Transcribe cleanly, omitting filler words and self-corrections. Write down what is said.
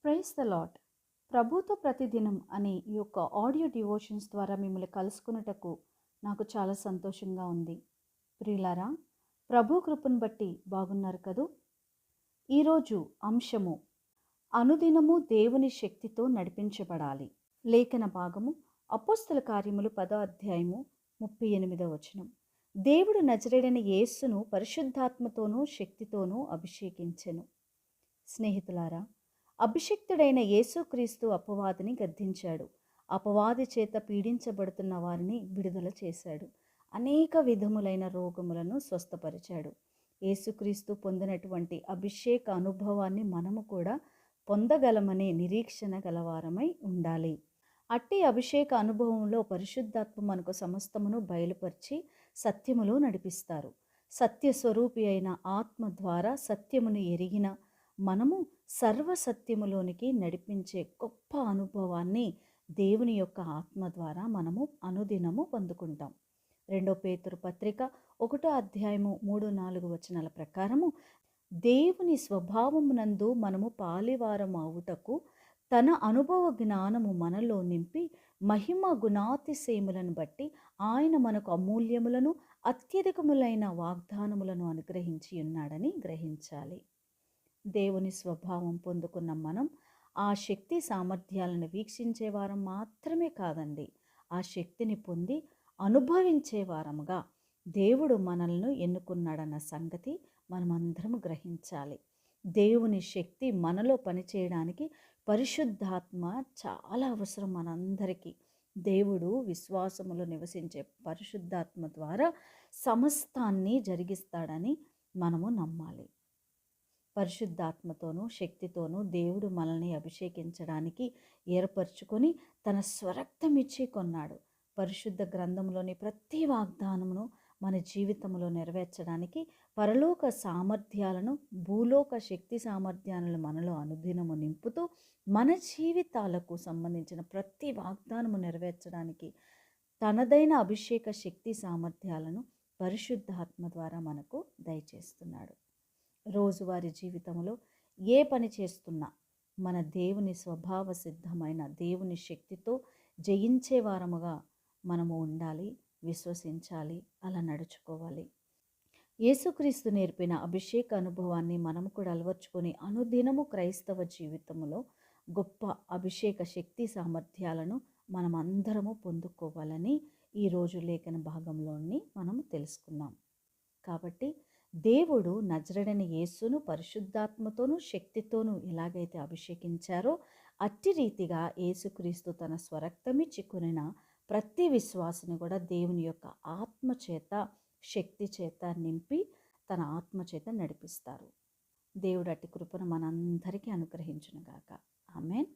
Praise the lot. ప్రభుతో ప్రతిదినం అనే ఈ యొక్క ఆడియో డివోషన్స్ ద్వారా మిమ్మల్ని కలుసుకున్నటకు నాకు చాలా సంతోషంగా ఉంది. ప్రియులారా, ప్రభు కృపను బట్టి బాగున్నారు కదూ. ఈరోజు అంశము అనుదినము దేవుని శక్తితో నడిపించబడాలి. లేఖన భాగము అపోస్తల కార్యములు 10వ అధ్యాయము 38వ వచనం. దేవుడు నజరేడైన యేసును పరిశుద్ధాత్మతోనూ శక్తితోనూ అభిషేకించెను. స్నేహితులారా, అభిషిక్తుడైన యేసుక్రీస్తు అపవాదిని గద్దించాడు. అపవాది చేత పీడించబడుతున్న వారిని విడుదల చేశాడు. అనేక విధములైన రోగములను స్వస్థపరిచాడు. యేసుక్రీస్తు పొందినటువంటి అభిషేక అనుభవాన్ని మనము కూడా పొందగలమనే నిరీక్షణ గలవారమై ఉండాలి. అట్టి అభిషేక అనుభవంలో పరిశుద్ధాత్మ మనకు సమస్తమును బయలుపరిచి సత్యములో నడిపిస్తారు. సత్యస్వరూపి అయిన ఆత్మ ద్వారా సత్యమును ఎరిగిన మనము సర్వసత్యములోనికి నడిపించే గొప్ప అనుభవాన్ని దేవుని యొక్క ఆత్మ ద్వారా మనము అనుదినము పొందుకుంటాం. 2 పేతురు పత్రిక 1వ అధ్యాయము 3-4 వచనాల ప్రకారము, దేవుని స్వభావమునందు మనము పాలివారం అవుటకు తన అనుభవ జ్ఞానము మనలో నింపి మహిమ గుణాతిశయములను బట్టి ఆయన మనకు అమూల్యములను అత్యధికములైన వాగ్దానములను అనుగ్రహించి ఉన్నాడని గ్రహించాలి. దేవుని స్వభావం పొందుకున్న మనం ఆ శక్తి సామర్థ్యాలను వీక్షించే వారం మాత్రమే కాదండి, ఆ శక్తిని పొంది అనుభవించే వారముగా దేవుడు మనల్ని ఎన్నుకున్నాడన్న సంగతి మనమందరం గ్రహించాలి. దేవుని శక్తి మనలో పనిచేయడానికి పరిశుద్ధాత్మ చాలా అవసరం మనందరికీ. దేవుడు విశ్వాసములో నివసించే పరిశుద్ధాత్మ ద్వారా సమస్తాన్ని జరిగిస్తాడని మనము నమ్మాలి. పరిశుద్ధాత్మతోనూ శక్తితోనూ దేవుడు మనల్ని అభిషేకించడానికి ఏర్పరచుకొని తన స్వరక్తం ఇచ్చి కొన్నాడు. పరిశుద్ధ గ్రంథంలోని ప్రతి వాగ్దానమును మన జీవితంలో నెరవేర్చడానికి పరలోక సామర్థ్యాలను, భూలోక శక్తి సామర్థ్యాలను మనలో అనుదినము నింపుతూ మన జీవితాలకు సంబంధించిన ప్రతి వాగ్దానము నెరవేర్చడానికి తనదైన అభిషేక శక్తి సామర్థ్యాలను పరిశుద్ధాత్మ ద్వారా మనకు దయచేస్తున్నాడు. రోజువారీ జీవితంలో ఏ పని చేస్తున్నా మన దేవుని స్వభావ సిద్ధమైన దేవుని శక్తితో జయించే వారముగా మనము ఉండాలి, విశ్వసించాలి, అలా నడుచుకోవాలి. యేసుక్రీస్తు నేర్పిన అభిషేక అనుభవాన్ని మనము కూడా అలవర్చుకొని అనుదినము క్రైస్తవ జీవితంలో గొప్ప అభిషేక శక్తి సామర్థ్యాలను మనం అందరము పొందుకోవాలని ఈరోజు లేఖన భాగంలోని మనము తెలుసుకున్నాం. కాబట్టి దేవుడు నజరేడైన యేసును పరిశుద్ధాత్మతోనూ శక్తితోనూ ఎలాగైతే అభిషేకించారో అట్టి రీతిగా యేసుక్రీస్తు తన స్వరక్తమిచ్చి కొనిన ప్రతి విశ్వాసిని కూడా దేవుని యొక్క ఆత్మ చేత, శక్తి చేత నింపి తన ఆత్మ చేత నడిపిస్తారు. దేవుడు అట్టి కృపను మనందరికీ అనుగ్రహించునుగాక. ఆమేన్.